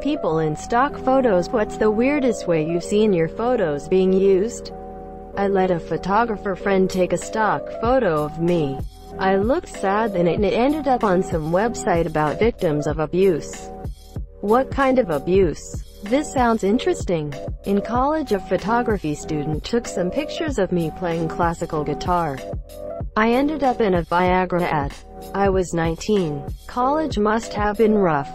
people in stock photos. What's the weirdest way you've seen your photos being used? I let a photographer friend take a stock photo of me. I looked sad and it ended up on some website about victims of abuse. What kind of abuse? This sounds interesting. In college, a photography student took some pictures of me playing classical guitar. I ended up in a Viagra ad. I was 19. College must have been rough.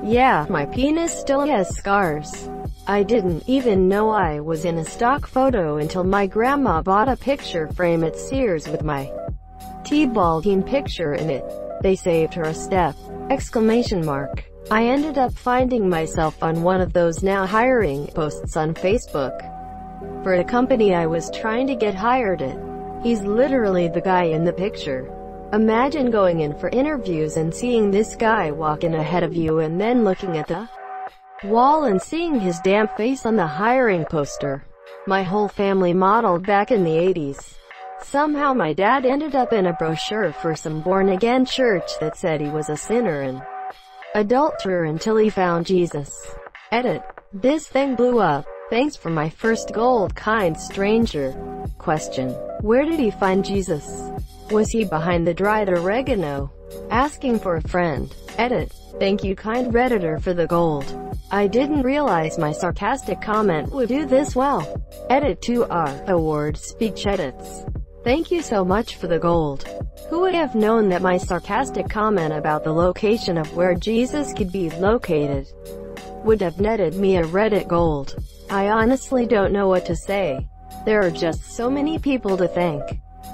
Yeah, my penis still has scars. I didn't even know I was in a stock photo until my grandma bought a picture frame at Sears with my T-ball team picture in it. They saved her a step! Exclamation mark. I ended up finding myself on one of those now hiring posts on Facebook for a company I was trying to get hired at. He's literally the guy in the picture. Imagine going in for interviews and seeing this guy walk in ahead of you and then looking at the wall and seeing his damn face on the hiring poster. My whole family modeled back in the 80s. Somehow my dad ended up in a brochure for some born-again church that said he was a sinner and adulterer until he found Jesus. Edit. This thing blew up. Thanks for my first gold, kind stranger. Question. Where did he find Jesus? Was he behind the dried oregano? Asking for a friend. Edit. Thank you, kind Redditor, for the gold. I didn't realize my sarcastic comment would do this well. Edit to our award speech edits. Thank you so much for the gold. Who would have known that my sarcastic comment about the location of where Jesus could be located would have netted me a Reddit gold? I honestly don't know what to say. There are just so many people to thank.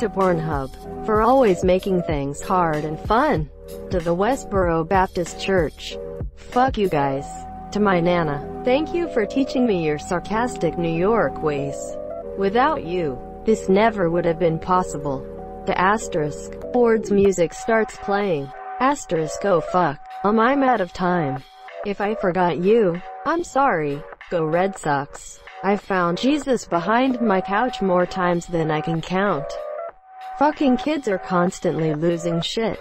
To Pornhub, for always making things hard and fun. To the Westboro Baptist Church. Fuck you guys. To my Nana, thank you for teaching me your sarcastic New York ways. Without you, this never would have been possible. To Asterisk, Ford's music starts playing. Asterisk, oh fuck. I'm out of time. If I forgot you, I'm sorry. Go Red Sox. I've found Jesus behind my couch more times than I can count. Fucking kids are constantly losing shit.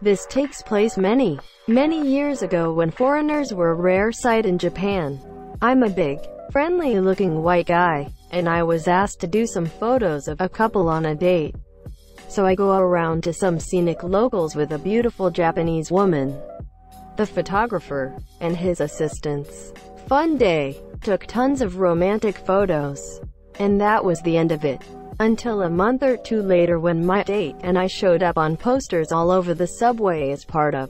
This takes place many years ago when foreigners were a rare sight in Japan. I'm a big, friendly-looking white guy, and I was asked to do some photos of a couple on a date. So I go around to some scenic locals with a beautiful Japanese woman. The photographer and his assistants. Fun day. Took tons of romantic photos. And that was the end of it. Until a month or two later when my date and I showed up on posters all over the subway as part of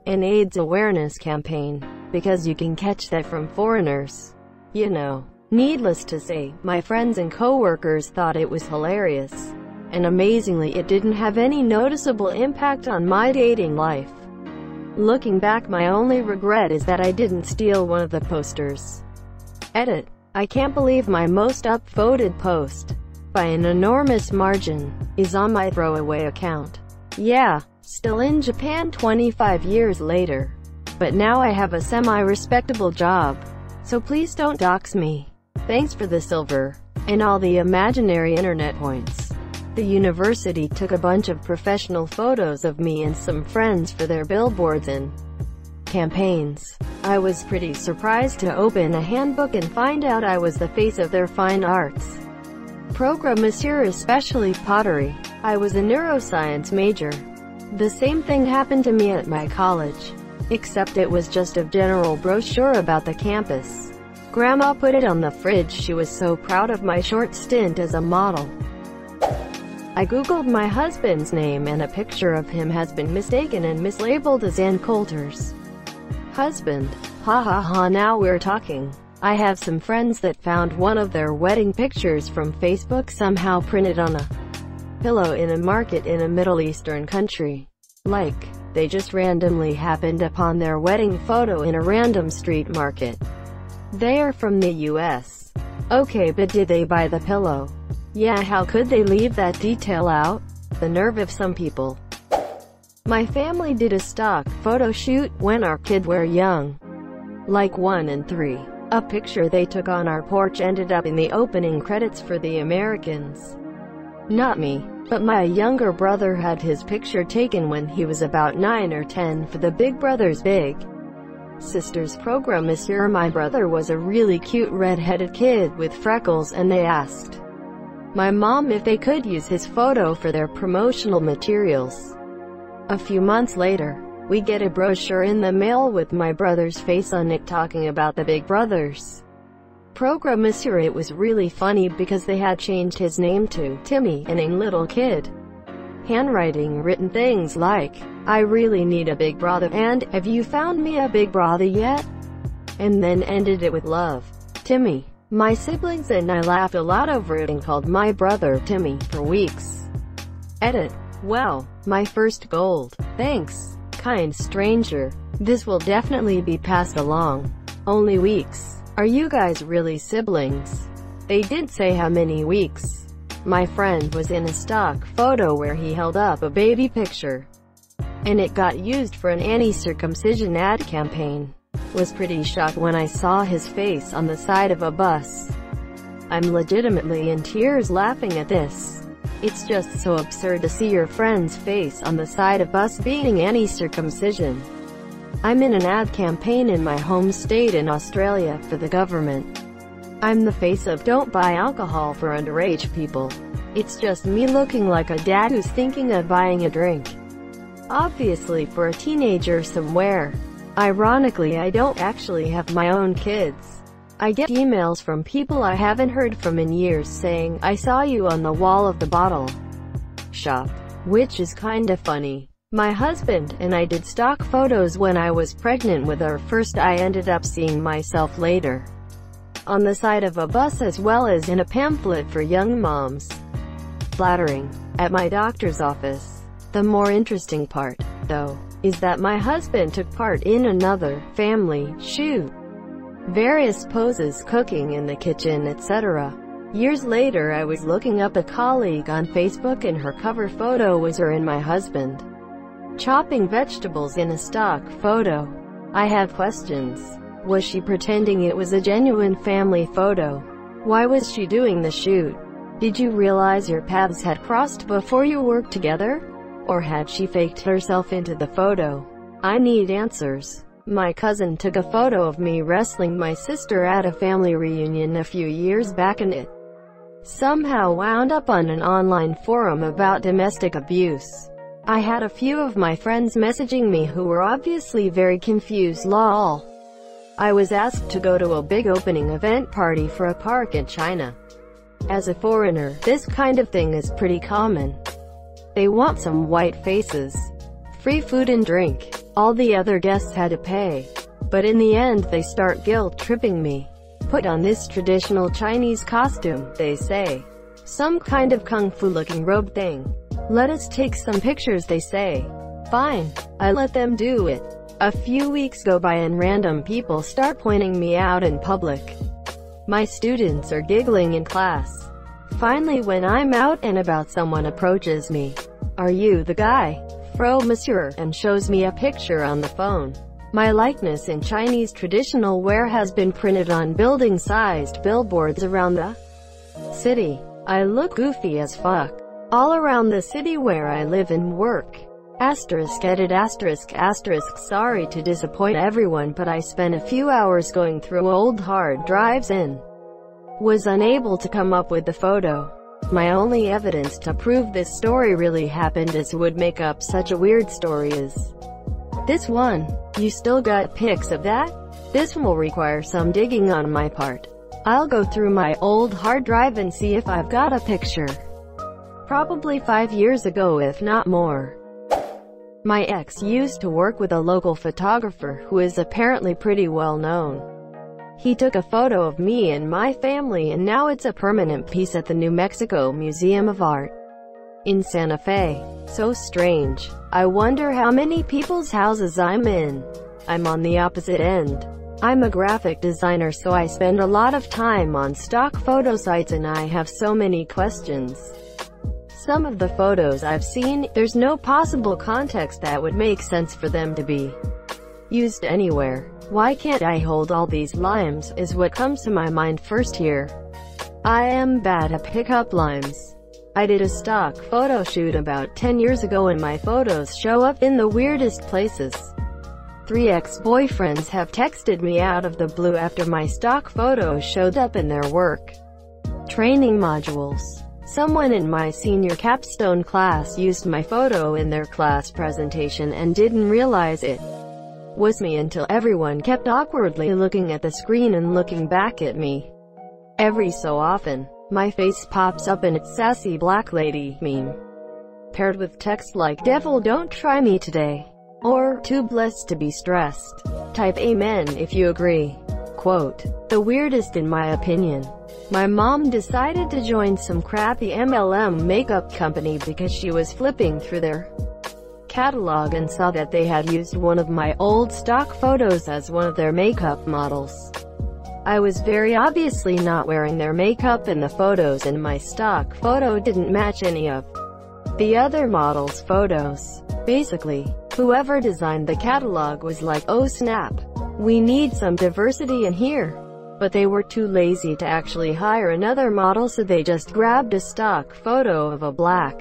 an AIDS awareness campaign. Because you can catch that from foreigners. You know. Needless to say, my friends and coworkers thought it was hilarious. And amazingly, it didn't have any noticeable impact on my dating life. Looking back, my only regret is that I didn't steal one of the posters. Edit. I can't believe my most upvoted post, by an enormous margin, is on my throwaway account. Yeah, still in Japan 25 years later. But now I have a semi-respectable job. So please don't dox me. Thanks for the silver, and all the imaginary internet points. The university took a bunch of professional photos of me and some friends for their billboards and campaigns. I was pretty surprised to open a handbook and find out I was the face of their fine arts program, monsieur, especially pottery. I was a neuroscience major. The same thing happened to me at my college, except it was just a general brochure about the campus. Grandma put it on the fridge. She was so proud of my short stint as a model. I googled my husband's name and a picture of him has been mistaken and mislabeled as Ann Coulter's husband. Ha ha ha, now we're talking. I have some friends that found one of their wedding pictures from Facebook somehow printed on a pillow in a market in a Middle Eastern country. Like, they just randomly happened upon their wedding photo in a random street market. They are from the US. Okay, but did they buy the pillow? Yeah, how could they leave that detail out? The nerve of some people. My family did a stock photo shoot when our kids were young. Like 1 and 3. A picture they took on our porch ended up in the opening credits for The Americans. Not me, but my younger brother had his picture taken when he was about 9 or 10 for the Big Brother's Big Sister's program Monsieur. My brother was a really cute red-headed kid with freckles, and they asked my mom if they could use his photo for their promotional materials. A few months later, we get a brochure in the mail with my brother's face on it talking about the Big Brothers program Monsieur. It was really funny because they had changed his name to Timmy, and a little kid handwriting written things like, "I really need a big brother," and "Have you found me a big brother yet?" And then ended it with "Love, Timmy." My siblings and I laughed a lot over it and called my brother Timmy for weeks. Edit. Wow, my first gold. Thanks, kind stranger. This will definitely be passed along. Only weeks. Are you guys really siblings? They didn't say how many weeks. My friend was in a stock photo where he held up a baby picture, and it got used for an anti-circumcision ad campaign. Was pretty shocked when I saw his face on the side of a bus. I'm legitimately in tears laughing at this. It's just so absurd to see your friend's face on the side of bus being anti-circumcision. I'm in an ad campaign in my home state in Australia for the government. I'm the face of "Don't buy alcohol for underage people." It's just me looking like a dad who's thinking of buying a drink. Obviously for a teenager somewhere. Ironically, I don't actually have my own kids. I get emails from people I haven't heard from in years saying, "I saw you on the wall of the bottle shop," which is kinda funny. My husband and I did stock photos when I was pregnant with our first. I ended up seeing myself later on the side of a bus as well as in a pamphlet for young moms. Flattering. At my doctor's office. The more interesting part, though, is that my husband took part in another family shoot. Various poses, cooking in the kitchen, etc. Years later I was looking up a colleague on Facebook and her cover photo was her and my husband chopping vegetables in a stock photo. I have questions. Was she pretending it was a genuine family photo? Why was she doing the shoot? Did you realize your paths had crossed before you worked together? Or had she faked herself into the photo? I need answers. My cousin took a photo of me wrestling my sister at a family reunion a few years back, and it somehow wound up on an online forum about domestic abuse. I had a few of my friends messaging me who were obviously very confused. Lol. I was asked to go to a big opening event party for a park in China. As a foreigner, this kind of thing is pretty common. They want some white faces, free food and drink. All the other guests had to pay. But in the end they start guilt-tripping me. Put on this traditional Chinese costume, they say. Some kind of kung fu-looking robe thing. Let us take some pictures, they say. Fine. I let them do it. A few weeks go by and random people start pointing me out in public. My students are giggling in class. Finally, when I'm out and about, someone approaches me. "Are you the guy, Fro Monsieur?" and shows me a picture on the phone. My likeness in Chinese traditional wear has been printed on building-sized billboards around the city. I look goofy as fuck. All around the city where I live and work. Edit ***. Sorry to disappoint everyone, but I spent a few hours going through old hard drives and was unable to come up with the photo. My only evidence to prove this story really happened is would make up such a weird story is this one. You still got pics of that? This will require some digging on my part. I'll go through my old hard drive and see if I've got a picture. Probably 5 years ago, if not more. My ex used to work with a local photographer who is apparently pretty well known. He took a photo of me and my family, and now it's a permanent piece at the New Mexico Museum of Art in Santa Fe. So strange. I wonder how many people's houses I'm in. I'm on the opposite end. I'm a graphic designer, so I spend a lot of time on stock photo sites and I have so many questions. Some of the photos I've seen, there's no possible context that would make sense for them to be used anywhere. Why can't I hold all these limes, is what comes to my mind first here. I am bad at pickup lines. I did a stock photo shoot about 10 years ago and my photos show up in the weirdest places. 3 ex-boyfriends have texted me out of the blue after my stock photos showed up in their work training modules. Someone in my senior capstone class used my photo in their class presentation and didn't realize it was me until everyone kept awkwardly looking at the screen and looking back at me. Every so often, my face pops up in its sassy black lady meme, paired with text like "Devil don't try me today," or "Too blessed to be stressed." Type amen if you agree. Quote, the weirdest in my opinion. My mom decided to join some crappy MLM makeup company because she was flipping through their catalog and saw that they had used one of my old stock photos as one of their makeup models. I was very obviously not wearing their makeup in the photos, and my stock photo didn't match any of the other models' photos. Basically, whoever designed the catalog was like, oh snap, we need some diversity in here. But they were too lazy to actually hire another model, so they just grabbed a stock photo of a black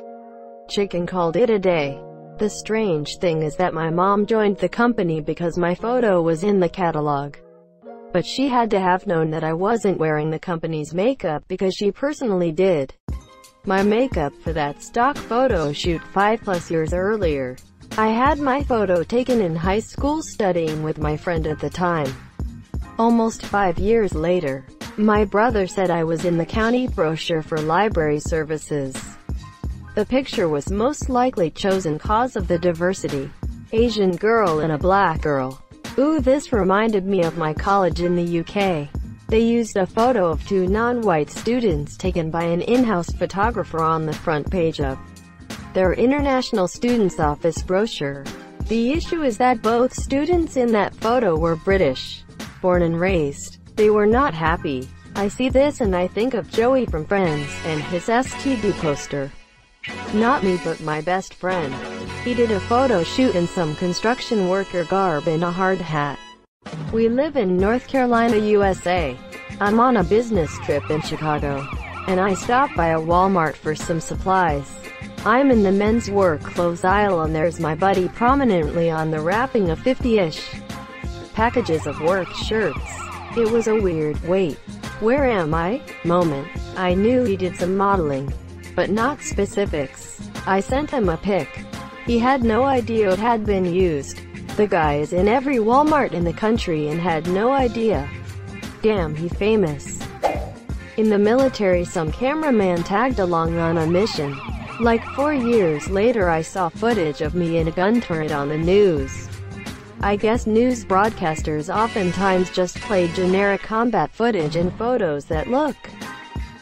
chick and called it a day. The strange thing is that my mom joined the company because my photo was in the catalog. But she had to have known that I wasn't wearing the company's makeup because she personally did my makeup for that stock photo shoot 5+ years earlier. I had my photo taken in high school studying with my friend at the time. Almost 5 years later, my brother said I was in the county brochure for library services. The picture was most likely chosen cause of the diversity. Asian girl and a black girl. Ooh, this reminded me of my college in the UK. They used a photo of 2 non-white students taken by an in-house photographer on the front page of their International Students Office brochure. The issue is that both students in that photo were British, born and raised. They were not happy. I see this and I think of Joey from Friends, and his STD poster. Not me but my best friend. He did a photo shoot in some construction worker garb and a hard hat. We live in North Carolina, USA. I'm on a business trip in Chicago, and I stopped by a Walmart for some supplies. I'm in the men's work clothes aisle and there's my buddy prominently on the wrapping of 50-ish packages of work shirts. It was a weird, wait, where am I? moment. I knew he did some modeling, but not specifics. I sent him a pic. He had no idea it had been used. The guy is in every Walmart in the country and had no idea. Damn, he famous. In the military, some cameraman tagged along on a mission. Like 4 years later I saw footage of me in a gun turret on the news. I guess news broadcasters oftentimes just play generic combat footage and photos that look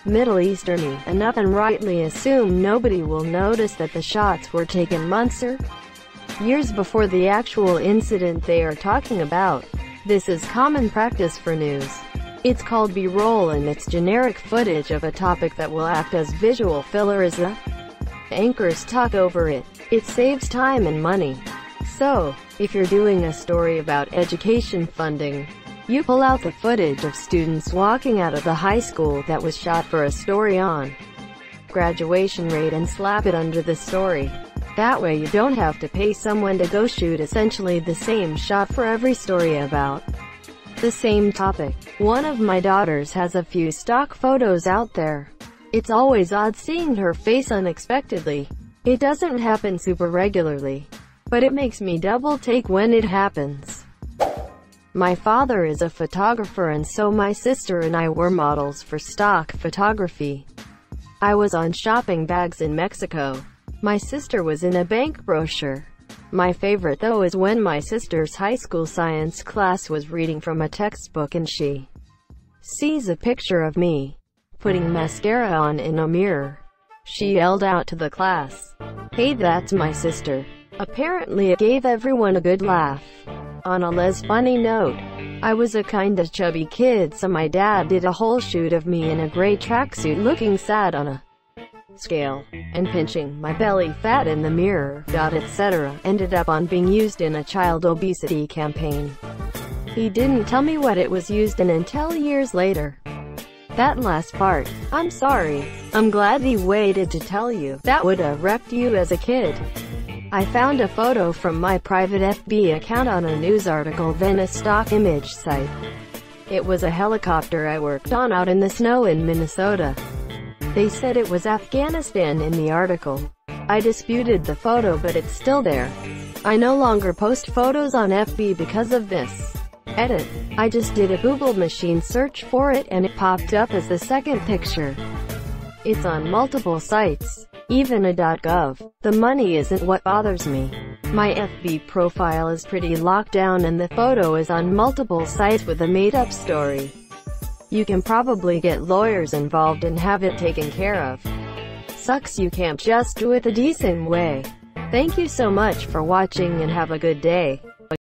Middle Eastern-y enough and rightly assume nobody will notice that the shots were taken months or years before the actual incident they are talking about. This is common practice for news. It's called B-roll and it's generic footage of a topic that will act as visual filler as the anchors talk over it. It saves time and money. So, if you're doing a story about education funding, you pull out the footage of students walking out of the high school that was shot for a story on graduation rate and slap it under the story. That way you don't have to pay someone to go shoot essentially the same shot for every story about the same topic. One of my daughters has a few stock photos out there. It's always odd seeing her face unexpectedly. It doesn't happen super regularly, but it makes me double take when it happens. My father is a photographer and so my sister and I were models for stock photography. I was on shopping bags in Mexico. My sister was in a bank brochure. My favorite though is when my sister's high school science class was reading from a textbook and she sees a picture of me putting mascara on in a mirror. She yelled out to the class, "Hey, that's my sister." Apparently it gave everyone a good laugh. On a less funny note, I was a kinda chubby kid, so my dad did a whole shoot of me in a gray tracksuit looking sad on a scale, and pinching my belly fat in the mirror, etc. ended up on being used in a child obesity campaign. He didn't tell me what it was used in until years later. That last part, I'm sorry. I'm glad he waited to tell you. That would have wrecked you as a kid. I found a photo from my private FB account on a news article, then a stock image site. It was a helicopter I worked on out in the snow in Minnesota. They said it was Afghanistan in the article. I disputed the photo, but it's still there. I no longer post photos on FB because of this. Edit. I just did a Google machine search for it and it popped up as the second picture. It's on multiple sites, even a .gov. The money isn't what bothers me. My FB profile is pretty locked down and the photo is on multiple sites with a made-up story. You can probably get lawyers involved and have it taken care of. Sucks you can't just do it a decent way. Thank you so much for watching and have a good day.